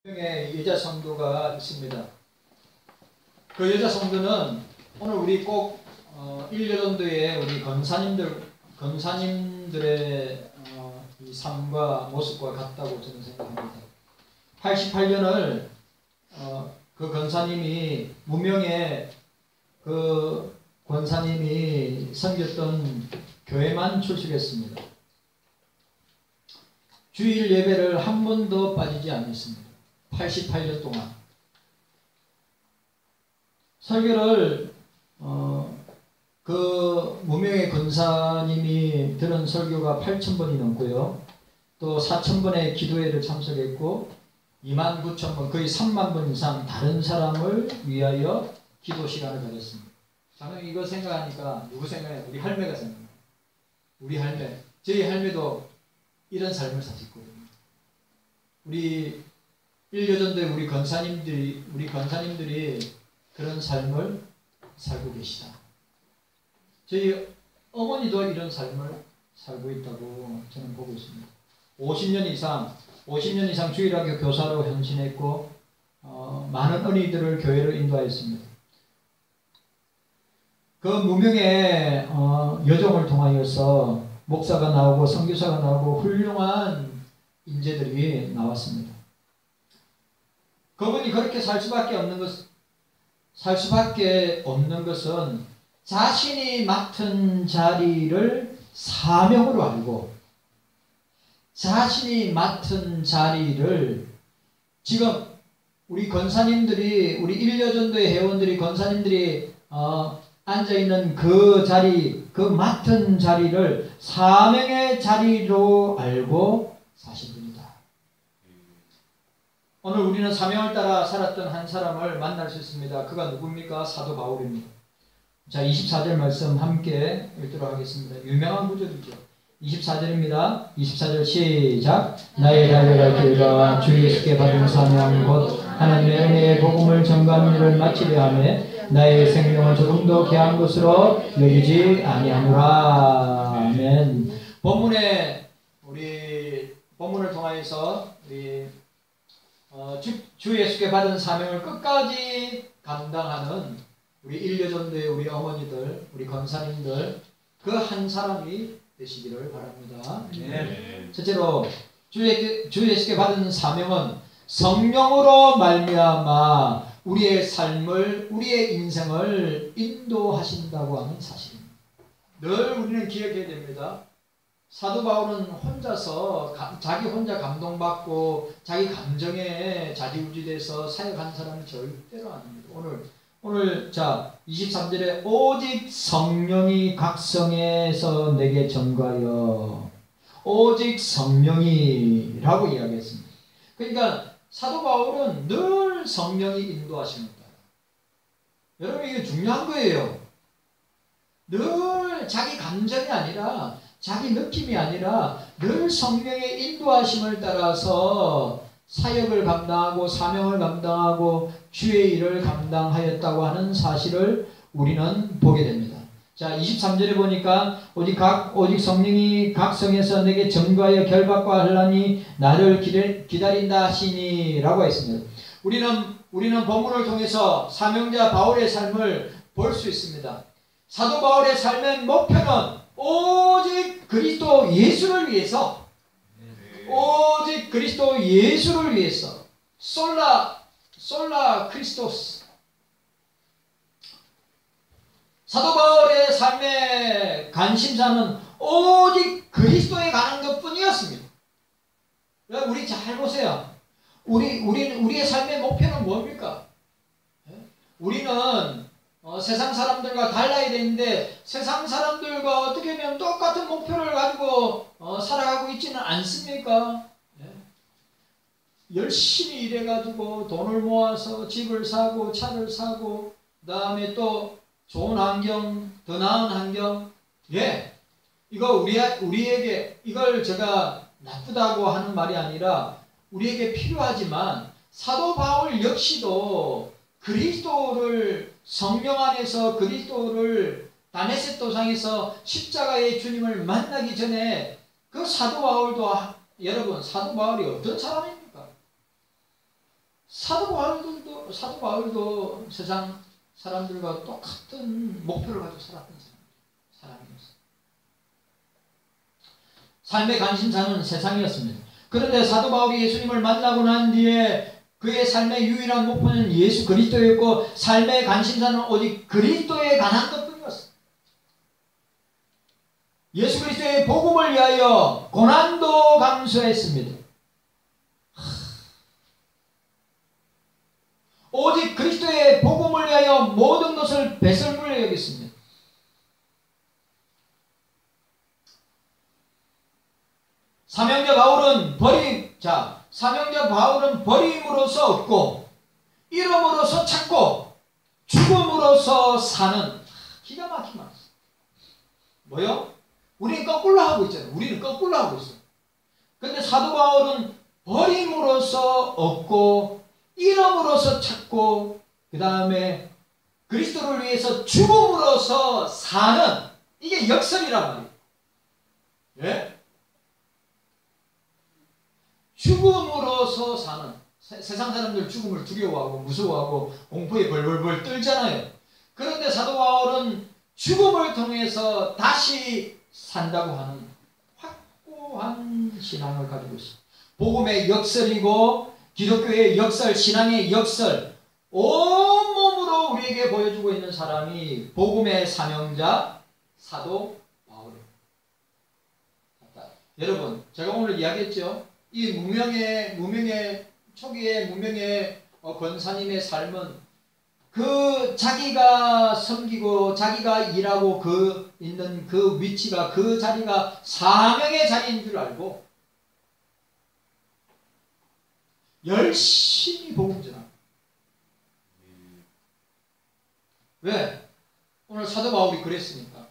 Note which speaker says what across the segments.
Speaker 1: 명의 여자 성도가 있습니다. 그 여자 성도는 오늘 우리 꼭 일여전도의 우리 권사님들의 이 삶과 모습과 같다고 저는 생각합니다. 88년을 그 권사님이 무명의 그 권사님이 섬겼던 교회만 출석했습니다. 주일 예배를 한 번도 빠지지 않았습니다. 88년 동안 설교를 그 무명의 권사님이 들은 설교가 8,000번이 넘고요. 또 4,000번의 기도회를 참석했고 29,000번 거의 3만 번 이상 다른 사람을 위하여 기도 시간을 가졌습니다. 저는 이거 생각하니까 누구 생각해요? 우리 할매가 생각해요. 우리 할매. 저희 할매도 이런 삶을 사셨거든요. 우리 일여전도의 우리 권사님들이 그런 삶을 살고 계시다. 저희 어머니도 이런 삶을 살고 있다고 저는 보고 있습니다. 50년 이상 주일학교 교사로 헌신했고 많은 어린이들을 교회로 인도하였습니다. 그 무명의 여정을 통하여서 목사가 나오고 선교사가 나오고 훌륭한 인재들이 나왔습니다. 그분이 그렇게 살 수밖에 없는 것은 자신이 맡은 자리를 사명으로 알고 자신이 맡은 자리를 지금 우리 권사님들이 우리 일여전도의 회원들이 권사님들이 앉아있는 그 자리 그 맡은 자리를 사명의 자리로 알고 사신 분이다. 오늘 우리는 사명을 따라 살았던 한 사람을 만날 수 있습니다. 그가 누굽니까? 사도 바울입니다. 자, 24절 말씀 함께 읽도록 하겠습니다. 유명한 구절이죠. 24절입니다. 24절 시작. 나의 달려갈 길과 주 예수께 받은 사명 곧 하나님의 은혜의 복음을 전가하는 일을 마치려 하며 나의 생명을 조금도 귀한 것으로 여기지 아니하노라. 아멘. 우리 본문을 통하여서 우리 주 예수께 받은 사명을 끝까지 감당하는 우리 일여전도의 우리 어머니들, 우리 권사님들 그 한 사람이 되시기를 바랍니다. 네. 첫째로 주 예수께 받은 사명은 성령으로 말미암아 우리의 삶을, 우리의 인생을 인도하신다고 하는 사실입니다. 늘 우리는 기억해야 됩니다. 사도 바울은 혼자서 자기 혼자 감동받고 자기 감정에 좌지우지돼서 사역한 사람은 절대로 아닙니다. 오늘 자 23절에 오직 성령이 각성해서 내게 전가하여 오직 성령이라고 이야기했습니다. 그러니까 사도 바울은 늘 성령이 인도하십니다. 여러분 이게 중요한 거예요. 늘 자기 감정이 아니라 자기 느낌이 아니라 늘 성령의 인도하심을 따라서 사역을 감당하고 사명을 감당하고 주의 일을 감당하였다고 하는 사실을 우리는 보게 됩니다. 자, 23절에 보니까 오직 성령이 각성해서 내게 전가하여 결박과 환난이 나를 기다린다 하시니 라고 했습니다. 우리는 본문을 통해서 사명자 바울의 삶을 볼 수 있습니다. 사도 바울의 삶의 목표는 오직 그리스도 예수를 위해서 오직 그리스도 예수를 위해서 솔라 크리스토스. 사도 바울의 삶의 관심사는 오직 그리스도에 관한 것뿐이었습니다. 우리 잘 보세요. 우리의 삶의 목표는 뭡니까? 우리는 세상 사람들과 달라야 되는데 세상 사람들과 어떻게 보면 똑같은 목표를 가지고 살아가고 있지는 않습니까? 열심히 일해가지고 돈을 모아서 집을 사고 차를 사고 그 다음에 또 좋은 환경, 더 나은 환경. 이거 우리에게 이걸 제가 나쁘다고 하는 말이 아니라 우리에게 필요하지만 사도 바울 역시도 그리스도를 성령 안에서 그리스도를 다메섹 도상에서 십자가의 주님을 만나기 전에 그 사도 바울도 여러분 사도 바울이 어떤 사람입니까? 사도 바울도 세상 사람들과 똑같은 목표를 가지고 살았던 사람이었어요. 삶의 관심사는 세상이었습니다. 그런데 사도 바울이 예수님을 만나고 난 뒤에 그의 삶의 유일한 목표는 예수 그리스도였고 삶의 관심사는 오직 그리스도에 관한 것뿐이었어요. 예수 그리스도의 복음을 위하여 고난도 감수했습니다. 오직 그리스도의 복음을 위하여 모든 것을 배설물로 여겼습니다. 사명자 바울은 버림으로서 얻고 잃음으로서 찾고 죽음으로서 사는 기가 막힌 말이었어요. 뭐요? 우리는 거꾸로 하고 있잖아요. 우리는 거꾸로 하고 있어요. 근데 사도 바울은 버림으로서 얻고 잃음으로서 찾고 그 다음에 그리스도를 위해서 죽음으로서 사는 이게 역설이란 말이에요. 예? 죽음으로서 사는 세상 사람들 죽음을 두려워하고 무서워하고 공포에 벌벌벌 떨잖아요. 그런데 사도 바울은 죽음을 통해서 다시 산다고 하는 확고한 신앙을 가지고 있습니다. 복음의 역설이고 기독교의 역설, 신앙의 역설 온몸으로 우리에게 보여주고 있는 사람이 복음의 사명자 사도 바울입니다. 여러분 제가 오늘 이야기했죠. 이 초기의 무명의 권사님의 삶은 그 자기가 섬기고 자기가 일하고 있는 그 위치가 그 자리가 사명의 자리인 줄 알고 열심히 복음 전합니다. 왜? 오늘 사도 바울이 그랬으니까.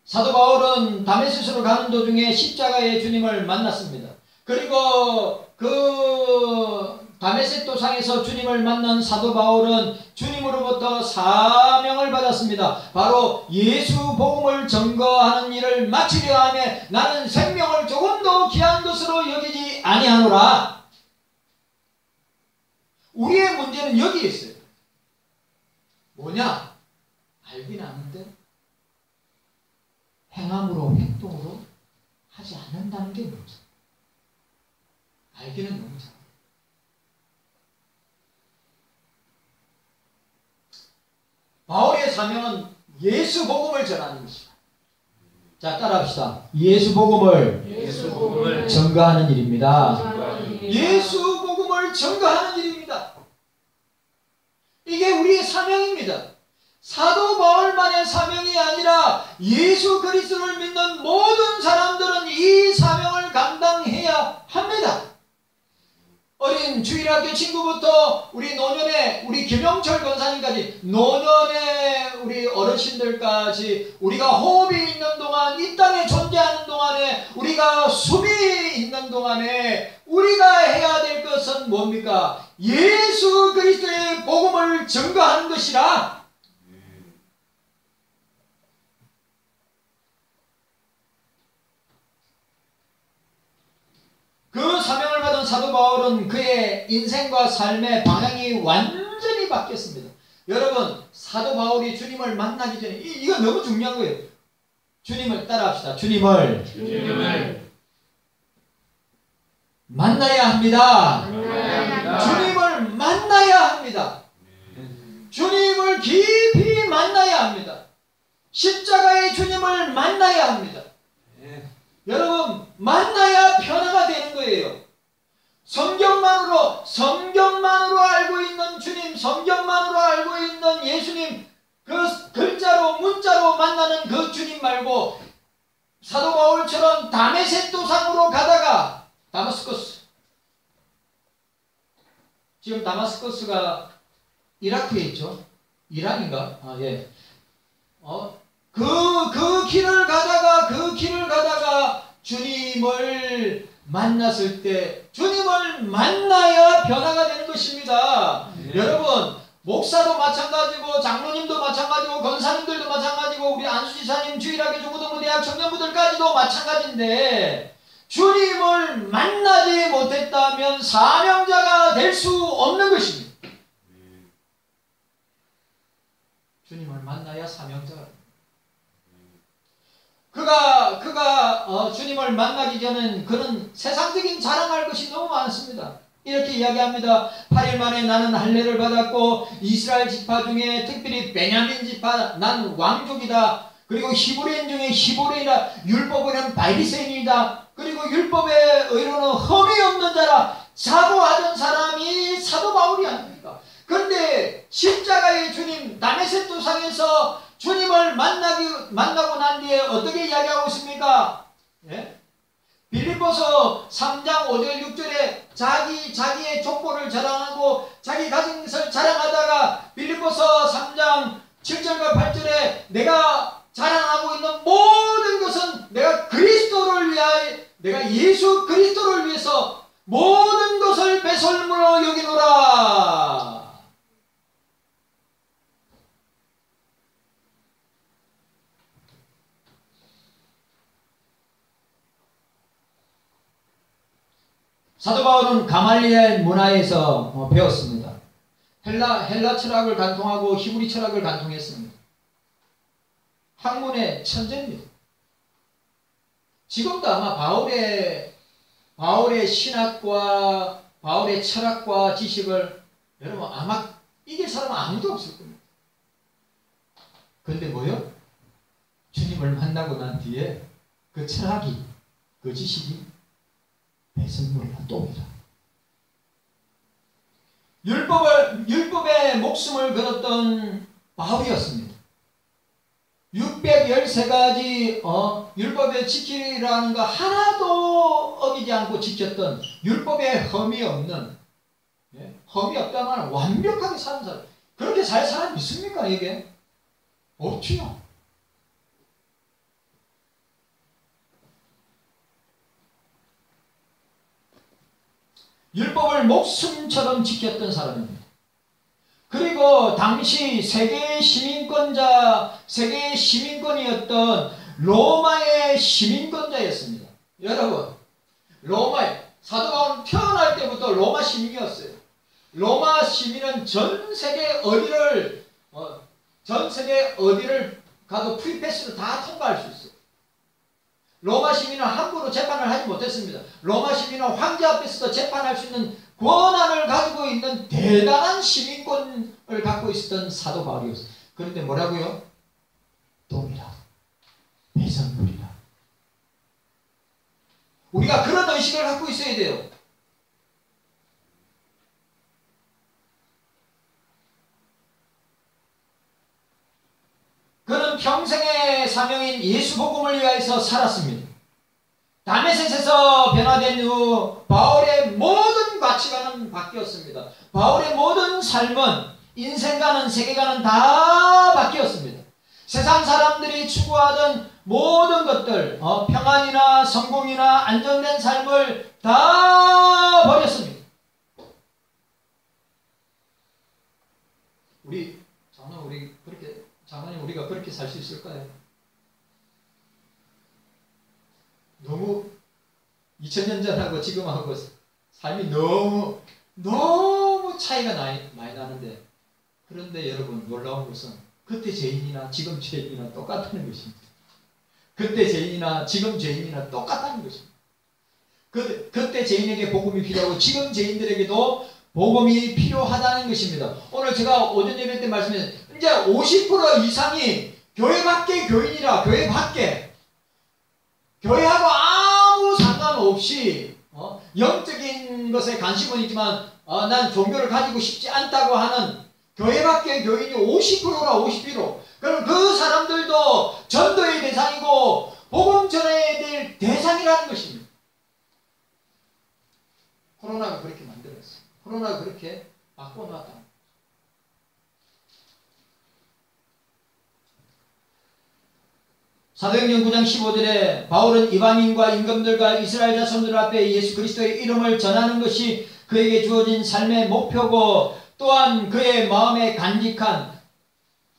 Speaker 1: 사도 바울은 다메섹으로 가는 도중에 십자가의 주님을 만났습니다. 그리고 그 다메섹 도상에서 주님을 만난 사도 바울은 주님으로부터 사명을 받았습니다. 바로 예수 복음을 증거하는 일을 마치려 하며 나는 생명을 조금도 귀한 것으로 여기지 아니하노라. 우리의 문제는 여기에 있어요. 뭐냐? 알긴 아는데 행함으로 행동으로 하지 않는다는 게 문제. 알기는 너무 잘. 바울의 사명은 예수 복음을 전하는 것이다. 자, 따라합시다. 예수 복음을 증거하는 일입니다. 예수 복음을 증거하는 일입니다. 이게 우리의 사명입니다. 사도 바울만의 사명이 아니라 예수 그리스도를 믿는 모든 사람들은 이 사명을 감당해야 합니다. 어린 주일학교 친구부터 우리 노년의 우리 김영철 권사님까지 노년의 우리 어르신들까지 우리가 호흡이 있는 동안 이 땅에 존재하는 동안에 우리가 숨이 있는 동안에 우리가 해야 될 것은 뭡니까? 예수 그리스도의 복음을 증거하는 것이라. 그 사명을 받은 사도 바울은 그의 인생과 삶의 방향이 완전히 바뀌었습니다. 여러분, 사도 바울이 주님을 만나기 전에 이거 너무 중요한 거예요. 주님을 따라합시다. 주님을 만나야 합니다. 주님을 만나야 합니다. 주님을 깊이 만나야 합니다. 십자가의 주님을 만나야 합니다. 여러분, 만나야 변화가 되는 거예요. 성경만으로 알고 있는 주님, 성경만으로 알고 있는 예수님, 그 글자로 문자로 만나는 그 주님 말고 사도 바울처럼 다메섹 도상으로 가다가 다마스커스, 지금 다마스커스가 이라크에 있죠. 이란인가? 그 길을 가다가 주님을 만났을 때 주님을 만나야 변화가 되는 것입니다. 여러분, 목사도 마찬가지고 장로님도 마찬가지고 권사님들도 마찬가지고 우리 안수지사님 주일학교 중고등부대학 청년부들까지도 마찬가지인데 주님을 만나지 못했다면 사명자가 될 수 없는 것입니다. 주님을 만나야 사명자가 됩니다. 그가 주님을 만나기 전엔 그는 세상적인 자랑할 것이 너무 많습니다. 이렇게 이야기합니다. 8일 만에 나는 할례를 받았고 이스라엘 지파 중에 특별히 베냐민 지파 난 왕족이다. 그리고 히브리인 중에 히브리인이다. 율법에는 바리새인이다. 그리고 율법의 의로는 흠이 없는 자라 자부하던 사람이 사도 바울이 아닙니까? 그런데 십자가의 주님 다메섹 도상에서 주님을 만나고 난 뒤에 어떻게 이야기하고 있습니까? 예? 빌립보서 3장 5절 6절에 자기의 족보를 자랑하고 자기 가진 것을 자랑하다가 빌립보서 3장 7절과 8절에 내가 자랑하고 있는 모든 것은 내가 그리스도를 위하여 내가 예수 그리스도를 위해서 모든 것을 배설물로 여기노라. 사도 바울은 가말리엘 문화에서 배웠습니다. 헬라 철학을 간통하고 히브리 철학을 간통했습니다. 학문의 천재입니다. 지금도 아마 바울의 신학과 바울의 철학과 지식을 여러분 아마 이길 사람은 아무도 없을 겁니다. 그런데 뭐요? 주님을 만나고 난 뒤에 그 철학이 그 지식이 배설물이나 똥이다. 율법에 목숨을 걸었던 바울이었습니다. 613가지 율법에 지키라는 거 하나도 어기지 않고 지켰던 율법에 흠이 없는 흠이 없다면 완벽하게 사는 사람. 그렇게 살 사람 있습니까 이게? 없지요. 율법을 목숨처럼 지켰던 사람입니다. 그리고 당시 세계의 시민권이었던 로마의 시민권자였습니다. 여러분, 사도 바울은 태어날 때부터 로마 시민이었어요. 로마 시민은 전 세계 어디를 가도 프리패스로 다 통과할 수 있어요. 로마 시민은 함부로 재판을 하지 못했습니다. 로마 시민은 황제 앞에서도 재판할 수 있는 권한을 가지고 있는 대단한 시민권을 갖고 있었던 사도 바울이었어요. 그런데 뭐라고요? 똥이라, 배설물이라. 우리가 그런 의식을 갖고 있어야 돼요. 그는 평생의 사명인 예수 복음을 위하여서 살았습니다. 다메섹에서 변화된 후 바울의 모든 가치관은 바뀌었습니다. 바울의 모든 삶은 인생관은 세계관은 다 바뀌었습니다. 세상 사람들이 추구하던 모든 것들 평안이나 성공이나 안정된 삶을 다 버렸습니다. 장로님 우리가 그렇게 살 수 있을까요? 너무 2000년 전하고 지금하고 삶이 너무 차이가 많이 나는데, 그런데 여러분 놀라운 것은 그때 죄인이나 지금 죄인이나 똑같다는 것입니다. 그때 죄인이나 지금 죄인이나 똑같다는 것입니다. 그때 죄인에게 복음이 필요하고 지금 죄인들에게도 복음이 필요하다는 것입니다. 오늘 제가 오전 예배 때 말씀드린 이제 50% 이상이 교회 밖의 교인이라, 교회 밖에 교회하고 아무 상관없이 영적인 것에 관심은 있지만 난 종교를 가지고 싶지 않다고 하는 교회 밖의 교인이 50%라 50%. 그럼 그 사람들도 전도의 대상이고 복음 전해야 될 대상이라는 것입니다. 코로나가 그렇게 만들었어요. 코로나가 그렇게 바꿔놨다. 사도행전 9장 15절에 바울은 이방인과 임금들과 이스라엘 자손들 앞에 예수 그리스도의 이름을 전하는 것이 그에게 주어진 삶의 목표고 또한 그의 마음에 간직한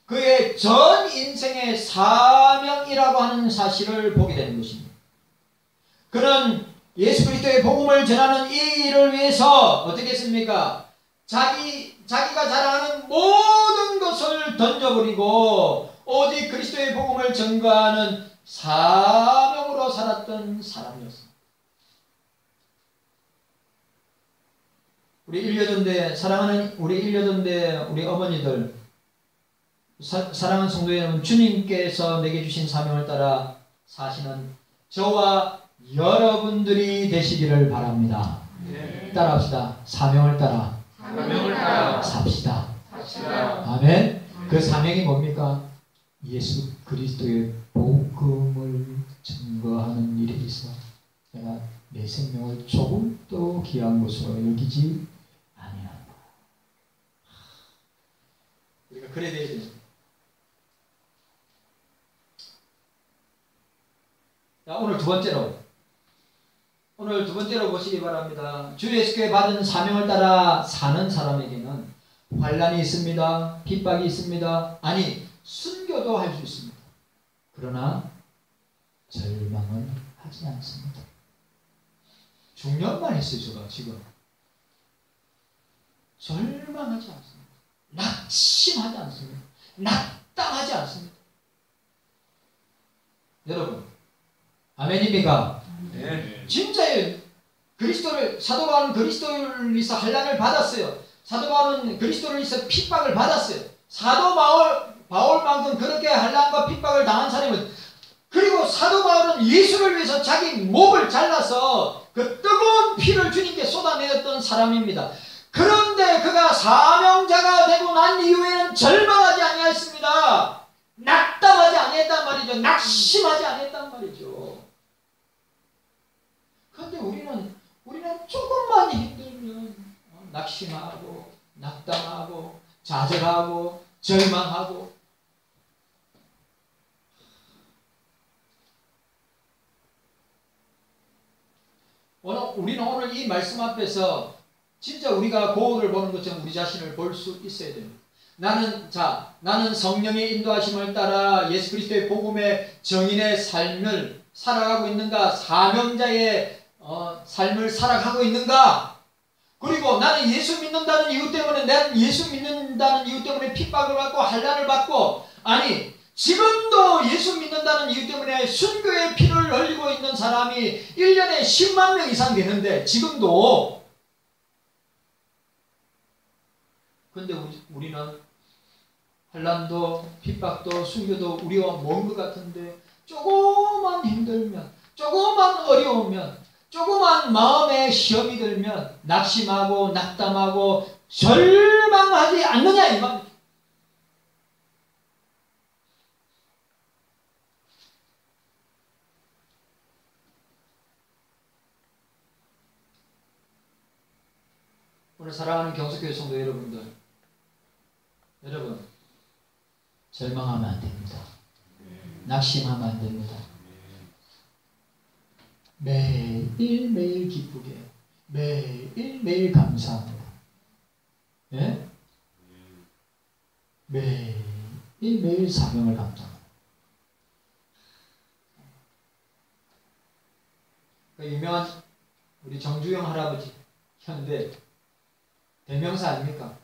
Speaker 1: 그의 전 인생의 사명이라고 하는 사실을 보게 되는 것입니다. 그는 예수 그리스도의 복음을 전하는 이 일을 위해서 어떻게 했습니까? 자기가 자랑하는 모든 것을 던져버리고 오직 그리스도의 복음을 전가하는 사명으로 살았던 사람이었습니다. 우리 일여전대 사랑하는 우리 일여전대 우리 어머니들, 사랑하는 성도 여러분, 주님께서 내게 주신 사명을 따라 사시는 저와 여러분들이 되시기를 바랍니다.
Speaker 2: 네.
Speaker 1: 따라합시다. 사명을 따라 삽시다. 아멘. 그 사명이 뭡니까? 예수 그리스도의 복음을 증거하는 일에 있어 내가 내 생명을 조금도 귀한 것으로 여기지 아니한다. 우리가 그래야 되겠습니다. 자, 오늘 두 번째로 보시기 바랍니다. 주 예수께 받은 사명을 따라 사는 사람에게는 환난이 있습니다. 핍박이 있습니다. 아니, 순교도 할 수 있습니다. 그러나 절망은 하지 않습니다. 중요한 말 했어요, 제가 지금. 절망하지 않습니다. 낙심하지 않습니다. 낙담하지 않습니다. 여러분, 아멘입니까?
Speaker 2: 네.
Speaker 1: 진짜예요. 사도 바울은 그리스도를 위해서 환난을 받았어요. 사도 바울은 그리스도를 위해서 핍박을 받았어요. 사도 바울만큼 그렇게 환난과 핍박을 당한 사람은, 그리고 사도 바울은 예수를 위해서 자기 목을 잘라서 그 뜨거운 피를 주님께 쏟아내었던 사람입니다. 그런데 그가 사명자가 되고 난 이후에는 절망하지 아니했습니다. 낙담하지 아니했단 말이죠. 낙심하지 아니했단 말이죠. 그런데 우리는 조금만 힘들면 낙심하고 낙담하고 좌절하고 절망하고. 우리는 오늘 이 말씀 앞에서 진짜 우리가 거울을 보는 것처럼 우리 자신을 볼 수 있어야 됩니다. 나는 성령의 인도하심을 따라 예수 그리스도의 복음의 정인의 삶을 살아가고 있는가? 사명자의 삶을 살아가고 있는가? 그리고 나는 예수 믿는다는 이유 때문에 핍박을 받고 환난을 받고, 아니 지금도 예수 믿는다는 이유 때문에 순교의 피를 흘리고 있는 사람이 1년에 10만 명 이상 되는데 지금도. 근데 우리는 환난도 핍박도 순교도 우리와 먼 것 같은데 조금만 힘들면, 조금만 어려우면, 조그만 마음에 시험이 들면 낙심하고 낙담하고 절망하지 않느냐 이 말입니다. 오늘 사랑하는 경숙교회 성도 여러분들, 여러분 절망하면 안 됩니다. 낙심하면 안 됩니다. 매일매일 기쁘게, 매일매일 감사합니다. 예? 매일매일 사명을 감사합니다. 그 유명한 우리 정주영 할아버지, 현대 대명사 아닙니까?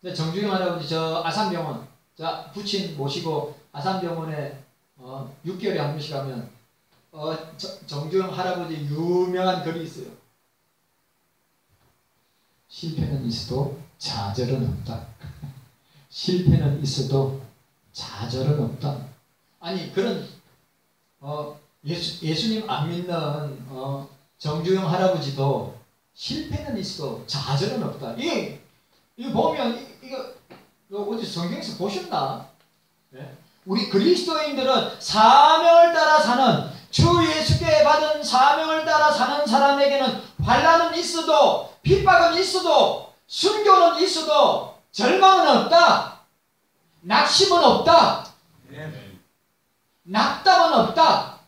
Speaker 1: 근데 정주영 할아버지 저 아산병원, 부친 모시고 아산병원에 6개월에 한 번씩 가면 정주영 할아버지 유명한 글이 있어요. 실패는 있어도 좌절은 없다. 실패는 있어도 좌절은 없다. 아니 그런 예수님 안 믿는 정주영 할아버지도 실패는 있어도 좌절은 없다. 이거 보면 이거 어디 성경에서 보셨나? 네? 우리 그리스도인들은 사명을 따라 사는, 주 예수께 받은 사명을 따라 사는 사람에게는 환난은 있어도, 핍박은 있어도, 순교는 있어도 절망은 없다. 낙심은 없다. 낙담은 없다.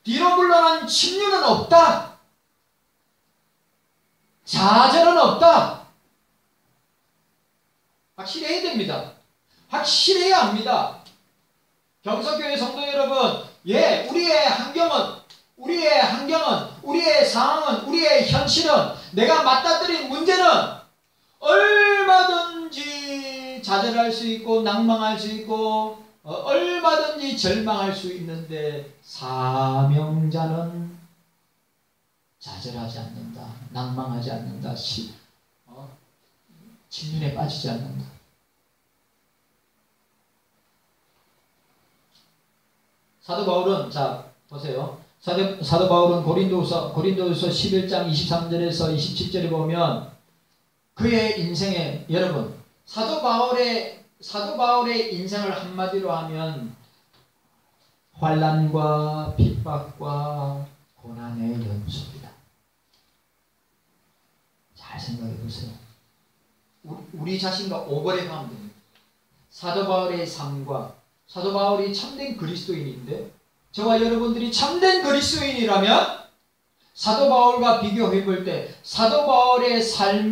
Speaker 1: 뒤로 물러난 침륜은 없다. 좌절은 없다. 확실해야 됩니다. 확실해야 합니다. 경서교회 성도 여러분, 예, 우리의 환경은, 우리의 상황은, 우리의 현실은, 내가 맞닥뜨린 문제는 얼마든지 좌절할 수 있고 낭망할 수 있고 얼마든지 절망할 수 있는데, 사명자는 좌절하지 않는다, 낭망하지 않는다, 침륜에 빠지지 않는다. 사도 바울은, 자 보세요. 사도 바울은 고린도후서 11장 23절에서 27절에 보면 그의 인생에, 여러분, 사도 바울의 인생을 한마디로 하면 환난과 핍박과 고난의 연속이다. 잘 생각해 보세요. 우리 자신과 오버랩하면 됩니다. 사도 바울의 삶과, 사도 바울이 참된 그리스도인인데 저와 여러분들이 참된 그리스도인이라면 사도 바울과 비교해 볼 때 사도 바울의 삶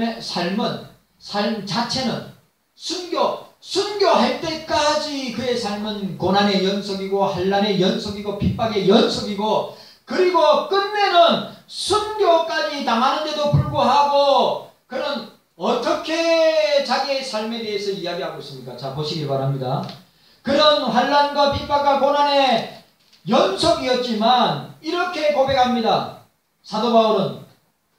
Speaker 1: 자체는 순교할 때까지 그의 삶은 고난의 연속이고 환난의 연속이고 핍박의 연속이고, 그리고 끝내는 순교까지 당하는데도 불구하고 그는 어떻게 자기의 삶에 대해서 이야기하고 있습니까? 자, 보시기 바랍니다. 그런 환난과 핍박과 고난의 연속이었지만 이렇게 고백합니다. 사도 바울은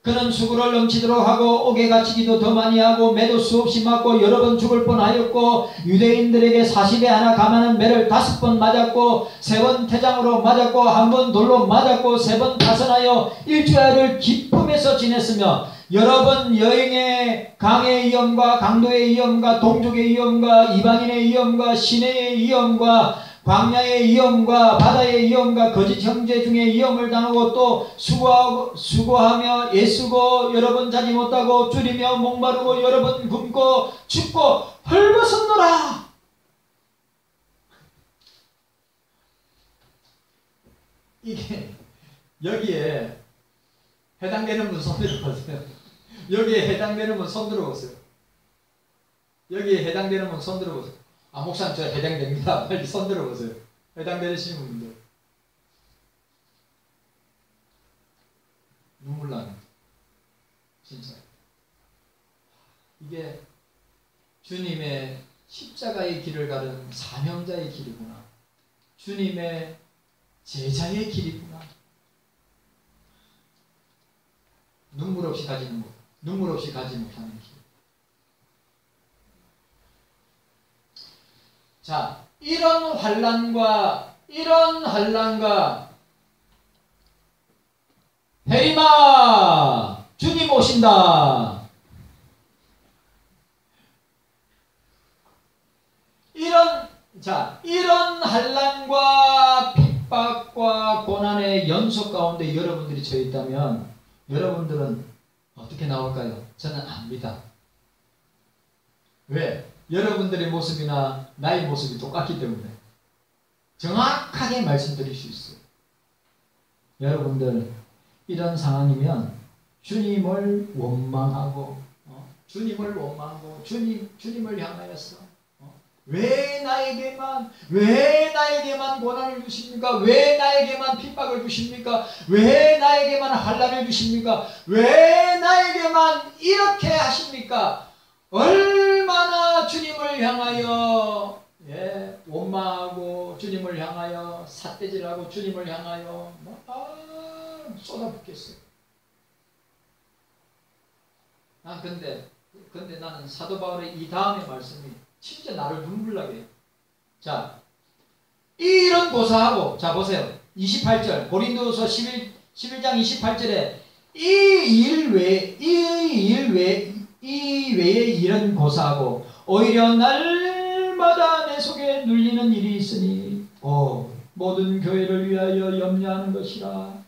Speaker 1: 그는 수고를 넘치도록 하고 옥에 갇히기도 더 많이 하고 매도 수없이 맞고 여러 번 죽을 뻔하였고, 유대인들에게 40에 하나 감하는 매를 5번 맞았고, 3번 태장으로 맞았고, 1번 돌로 맞았고, 3번 파선하여 일주일을 기쁨에서 지냈으며, 여러 번 여행에 강의 위험과 강도의 위험과 동족의 위험과 이방인의 위험과 시내의 위험과 광야의 위험과 바다의 위험과 거짓 형제 중에 위험을 당하고, 또 수고하며 애쓰고 여러 번 자지 못하고 줄이며 목마르고 여러 번 굶고 춥고 헐벗었노라. 이게 여기에 해당되는 분 손 들어보세요. 여기에 해당되는 분 손 들어보세요. 여기에 해당되는 분 손 들어보세요. 아, 목사님 저 해당됩니다. 빨리 손 들어보세요. 해당되시는 분들. 눈물 나네. 진짜. 이게 주님의 십자가의 길을 가른 사명자의 길이구나. 주님의 제자의 길이구나. 눈물 없이 가지 못하는 길. 자, 이런 환난과 헤리마 주님 오신다. 이런 환난과 핍박과 고난의 연속 가운데 여러분들이 처해 있다면 여러분들은 어떻게 나올까요? 저는 압니다. 왜? 여러분들의 모습이나 나의 모습이 똑같기 때문에 정확하게 말씀드릴 수 있어요. 여러분들 이런 상황이면 주님을 원망하고 주님을 향하여서 왜 나에게만 고난을 주십니까? 왜 나에게만 핍박을 주십니까? 왜 나에게만 환난을 주십니까? 왜 나에게만 이렇게 하십니까? 얼마나 주님을 향하여 원망하고 주님을 향하여 삿대질하고 주님을 향하여 쏟아붓겠어요. 근데 나는 사도 바울의 이 다음의 말씀이 진짜 나를 눈물 나게 해요. 자, 이런 고사하고, 자 보세요. 28절 고린도후서 11장 28절에 이 외에 이런 고사하고 오히려 날마다 내 속에 눌리는 일이 있으니 모든 교회를 위하여 염려하는 것이라.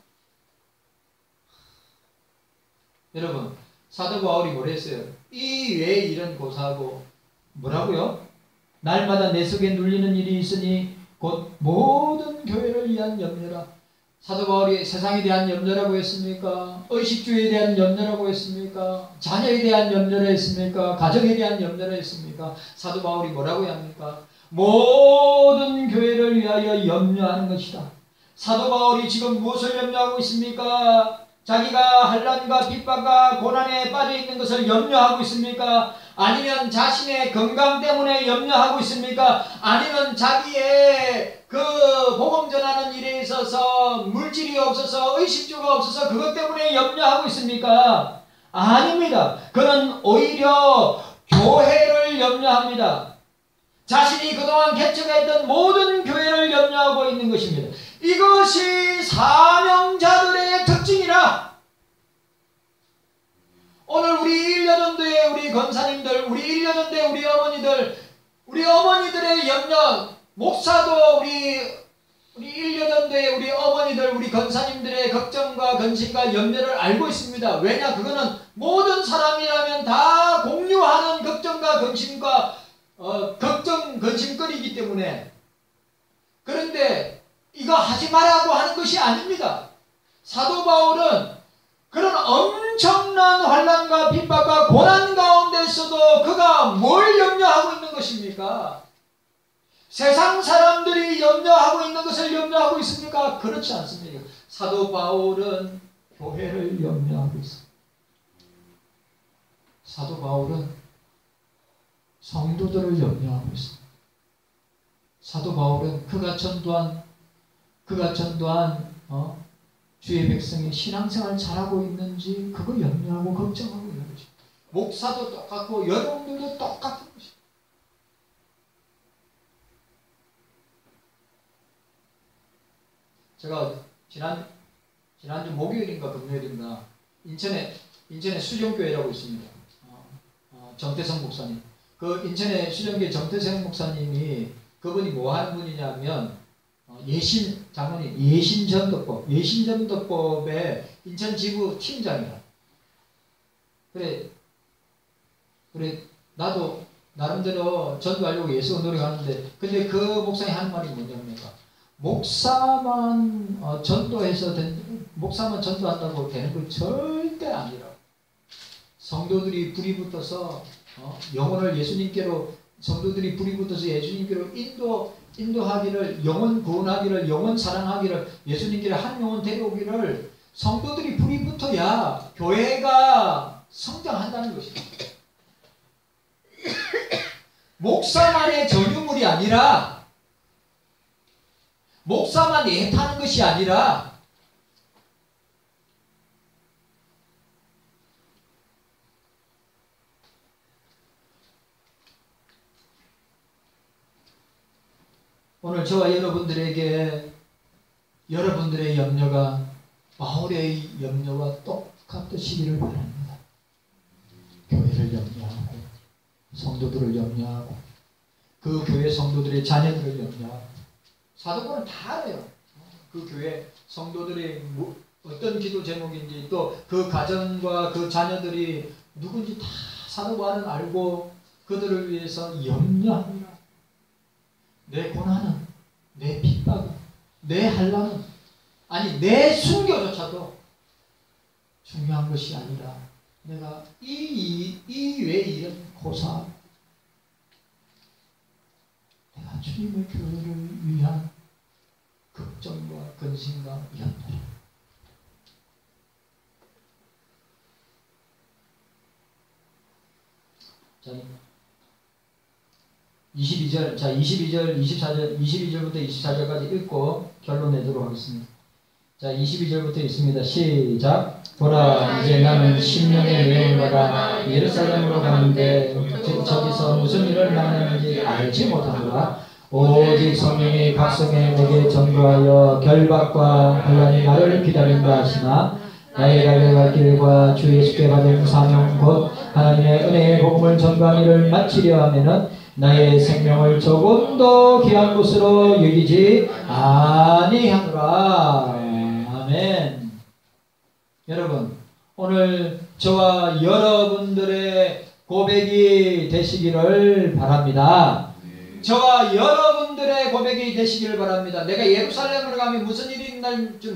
Speaker 1: 여러분, 사도 바울이 뭐랬어요? 이 외에 이런 고사하고 뭐라고요? 날마다 내 속에 눌리는 일이 있으니 곧 모든 교회를 위한 염려라. 사도 바울이 세상에 대한 염려라고 했습니까? 의식주의에 대한 염려라고 했습니까? 자녀에 대한 염려를 했습니까? 가정에 대한 염려를 했습니까? 사도 바울이 뭐라고 합니까? 모든 교회를 위하여 염려하는 것이다. 사도 바울이 지금 무엇을 염려하고 있습니까? 자기가 환난과 핍박과 고난에 빠져 있는 것을 염려하고 있습니까? 아니면 자신의 건강 때문에 염려하고 있습니까? 아니면 자기의 그 복음 전하는 일에 있어서 물질이 없어서 의식주가 없어서 그것 때문에 염려하고 있습니까? 아닙니다. 그는 오히려 교회를 염려합니다. 자신이 그동안 개척했던 모든 교회를 염려하고 있는 것입니다. 이것이 사명자들의 특징이라. 오늘 우리 일려전도의 우리 권사님들, 우리 일려전도의 우리 어머니들의 염려, 목사도 우리 일려전도의 우리 어머니들, 우리 권사님들의 걱정과 근심과 염려를 알고 있습니다. 왜냐? 그거는 모든 사람이라면 다 공유하는 걱정과 근심과 근심거리이기 때문에. 그런데 이거 하지 말라고 하는 것이 아닙니다. 사도 바울은 그런 엄청난 환난과 핍박과 고난 가운데서도 그가 뭘 염려하고 있는 것입니까? 세상 사람들이 염려하고 있는 것을 염려하고 있습니까? 그렇지 않습니다. 사도 바울은 교회를 염려하고 있습니다. 사도 바울은 성도들을 염려하고 있습니다. 사도 바울은 그가 전도한 주의 백성이 신앙생활 잘하고 있는지 그거 염려하고 걱정하고 있는 것입니다. 목사도 똑같고 여러분들도 똑같은 것입니다. 제가 지난주 목요일인가 금요일인가 인천에 수정교회라고 있습니다. 정태성 목사님. 그 인천의 수정교회 정태성 목사님이 그분이 뭐 하는 분이냐면 예신전도법의 인천 지부 팀장이야. 그래 나도 나름대로 전도하려고 예수 노력하는데, 근데 그 목사님 하는 말이 뭐냐니까, 목사만 전도한다고 되는 거 절대 아니라, 성도들이 불이 붙어서 영혼을 예수님께로, 성도들이 불이 붙어서 예수님께로 인도하기를, 영혼 구원하기를, 영혼 사랑하기를, 예수님께로 한 영혼 데려오기를 성도들이 불이 붙어야 교회가 성장한다는 것입니다. 목사만의 전유물이 아니라, 목사만 애타는 것이 아니라, 오늘 저와 여러분들에게 여러분들의 염려가 바울의 염려와 똑같으시기를 바랍니다. 교회를 염려하고, 성도들을 염려하고, 그 교회 성도들의 자녀들을 염려하고. 사도권은 다 알아요. 그 교회 성도들이 어떤 기도 제목인지, 또 그 가정과 그 자녀들이 누군지 다 사도관은 알고 그들을 위해서 염려합니다. 내 고난은, 내 핍박은, 내 환난은, 아니 내 순교조차도 중요한 것이 아니라 내가 이 외에 이런 고사, 내가 주님의 교회를 위한 걱정과 근심과 염려. 22절, 22절부터 24절까지 읽고 결론 내도록 하겠습니다. 자, 22절부터 있습니다. 시작. 보라, 이제 나는 심령의 내용을 받아 예루살렘으로 가는데 저기서 무슨 일을 만나는지 알지 못하노라. 오직 성령이 각성에 내게 전도하여 결박과 혼란이 나를 기다린다 하시나, 나의 달려갈 길과 주 예수께 받은 사명 곧 하나님의 은혜의 복음을 전가하는 일을 마치려 하면은 나의 생명을 조금 더 귀한 것으로 여기지 아니하노라. 아멘. 여러분, 오늘 저와 여러분들의 고백이 되시기를 바랍니다. 저와 여러분들의 고백이 되시기를 바랍니다. 내가 예루살렘으로 가면 무슨 일이 있는 줄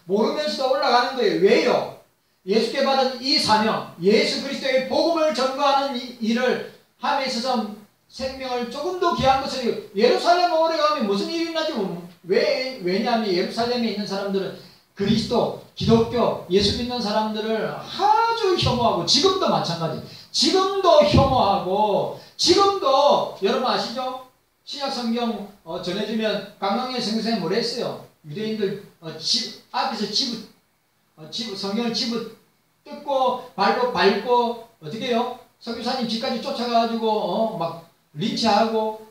Speaker 1: 모르면서도 올라가는 거예요. 왜요? 예수께 받은 이 사명, 예수 그리스도의 복음을 전거하는 일을 함에 있어서 생명을 조금 더 귀한 것을 예루살렘 오래 가면 무슨 일이 있나지 왜냐하면 예루살렘에 있는 사람들은 그리스도, 기독교, 예수 믿는 사람들을 아주 혐오하고 지금도 마찬가지. 지금도 혐오하고 지금도 여러분 아시죠? 신약성경 전해주면 강강의 선생님이 뭐라 했어요? 유대인들 앞에서 성경을 뜯고 발로 밟고 어떻게 해요? 선교사님 집까지 쫓아가가지고 막 린치하고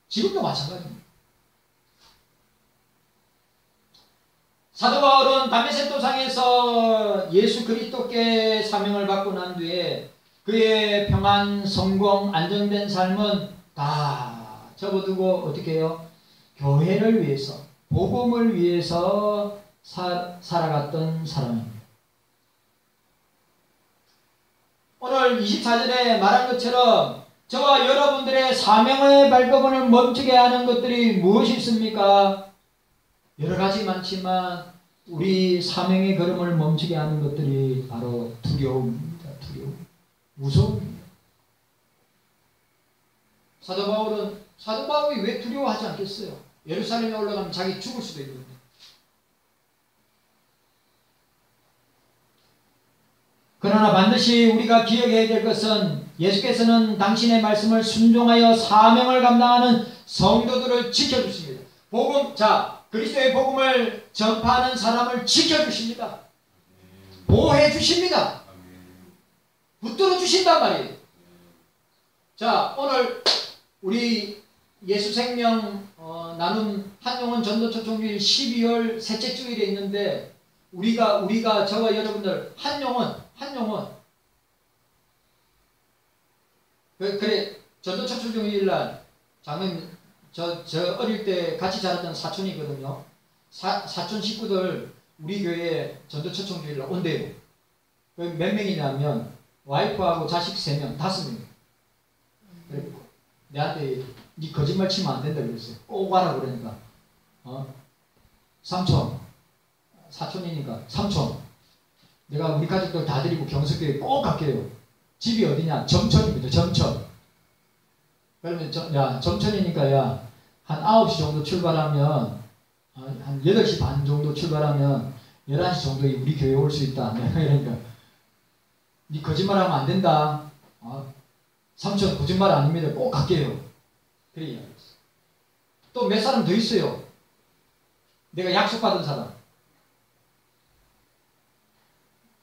Speaker 1: 지금도 마찬가지입니다. 사도 바울은 다메섹 도상에서 예수 그리스도께 사명을 받고 난 뒤에 그의 평안, 성공, 안정된 삶은 다 접어두고 어떻게 해요? 교회를 위해서, 복음을 위해서 살아갔던 사람입니다. 오늘 24절에 말한 것처럼 저와 여러분들의 사명의 발버둥을 멈추게 하는 것들이 무엇이 있습니까? 여러 가지 많지만 우리 사명의 걸음을 멈추게 하는 것들이 바로 두려움입니다. 두려움. 무서움입니다. 사도 바울이 왜 두려워하지 않겠어요? 예루살렘에 올라가면 자기 죽을 수도 있는데. 그러나 반드시 우리가 기억해야 될 것은 예수께서는 당신의 말씀을 순종하여 사명을 감당하는 성도들을 지켜주십니다. 그리스도의 복음을 전파하는 사람을 지켜주십니다. 보호해주십니다. 붙들어 주신단 말이에요. 자, 오늘 우리 예수생명 나눔 한용원 전도초청주일 12월 셋째 주일에 있는데 우리가 저와 여러분들 한용원 그래 전도초청주일날 장로님 저 어릴 때 같이 자랐던 사촌이거든요. 사촌 식구들 우리 교회에 전도초청주일날 온대요. 몇 명이냐면 와이프하고 자식 3명, 5명. 그리고 내한테 니 거짓말 치면 안 된다 그랬어요. 꼭 와라 그러니까. 삼촌, 사촌이니까 삼촌. 내가 우리 가족들 다 데리고 경석교회 꼭 갈게요. 집이 어디냐? 점천입니다. 점천. 그러면 점천이니까 한 9시 정도 출발하면 한 8시 반 정도 출발하면 11시 정도에 우리 교회 올 수 있다. 그러니까 니 거짓말하면 안 된다. 삼촌 거짓말 아닙니다. 꼭 갈게요. 그래 이야기했어. 또 몇 사람 더 있어요. 내가 약속받은 사람.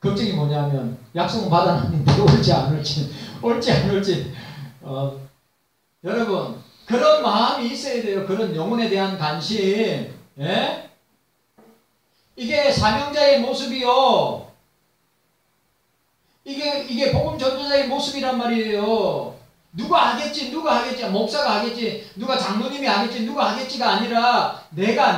Speaker 1: 걱정이 뭐냐면 약속은 받아놨는데 올지 안 올지 여러분 그런 마음이 있어야 돼요. 그런 영혼에 대한 관심. 예? 이게 사명자의 모습이요. 이게 복음 전도자의 모습이란 말이에요. 누가 하겠지, 목사가 하겠지, 누가 장로님이 하겠지, 누가 하겠지가 아니라 내가